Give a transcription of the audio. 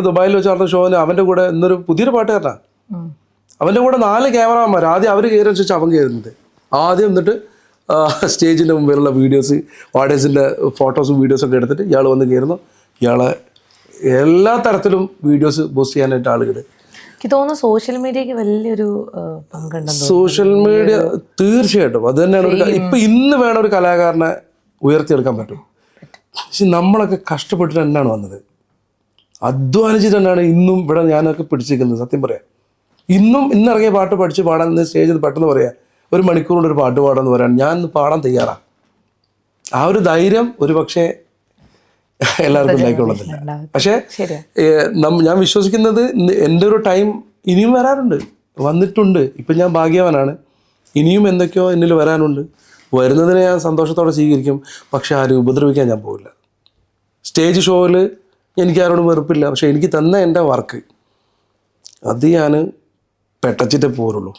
ദുബായിൽ വെച്ച് നടന്ന ഷോന് അവൻ്റെ കൂടെ ഇന്നൊരു പുതിയൊരു പാട്ടുകാരനാണ്. അവൻ്റെ കൂടെ 4 ക്യാമറമാർ. ആദ്യം അവർ കയറി വെച്ചിട്ട് അവൻ കയറുന്നത്. ആദ്യം എന്നിട്ട് സ്റ്റേജിൻ്റെ മുമ്പിലുള്ള വീഡിയോസ്, ഓഡിയൻസിൻ്റെ ഫോട്ടോസും വീഡിയോസൊക്കെ എടുത്തിട്ട് ഇയാൾ വന്ന് കയറുന്നു. ഇയാളെ എല്ലാ തരത്തിലും വീഡിയോസ് പോസ്റ്റ് ചെയ്യാനായിട്ട് ആളുകൾ. എനിക്ക് തോന്നുന്നു സോഷ്യൽ മീഡിയക്ക് വലിയൊരു പങ്കുണ്ടെന്ന്. സോഷ്യൽ മീഡിയ തീർച്ചയായിട്ടും അത് തന്നെയാണ്. ഇപ്പം ഇന്ന് വേണം ഒരു കലാകാരനെ ഉയർത്തിയെടുക്കാൻ പറ്റും. പക്ഷെ നമ്മളൊക്കെ കഷ്ടപ്പെട്ടിട്ട് തന്നെയാണ് വന്നത്, അധ്വാനിച്ചിട്ട് തന്നെയാണ് ഇന്നും ഇവിടെ ഞാനൊക്കെ പിടിച്ചിരിക്കുന്നത്. സത്യം പറയാം, ഇന്നിറങ്ങിയ പാട്ട് പഠിച്ച് പാടാൻ സ്റ്റേജിൽ പെട്ടെന്ന് പറയാം 1 മണിക്കൂർ കൊണ്ട് ഒരു പാട്ട് പാടാന്ന് പറയാൻ ഞാൻ പാടാൻ തയ്യാറാണ്. ആ ഒരു ധൈര്യം ഒരു പക്ഷേ എല്ലാവർക്കും ഉണ്ടായിക്കൊള്ളുന്നില്ല. പക്ഷേ ഞാൻ വിശ്വസിക്കുന്നത് എൻ്റെ ഒരു ടൈം ഇനിയും വരാനുണ്ട്, വന്നിട്ടുണ്ട്. ഇപ്പം ഞാൻ ഭാഗ്യവാനാണ്. ഇനിയും എന്തൊക്കെയോ എന്നിൽ വരാനുണ്ട്. വരുന്നതിനെ ഞാൻ സന്തോഷത്തോടെ സ്വീകരിക്കും. പക്ഷെ ആരും ഉപദ്രവിക്കാൻ ഞാൻ പോകില്ല. സ്റ്റേജ് ഷോയിൽ എനിക്ക് ആരോടും വെറുപ്പില്ല. പക്ഷെ എനിക്ക് തന്ന എൻ്റെ വർക്ക് അത് ഞാൻ പെട്ടച്ചിട്ടേ പോരുള്ളൂ.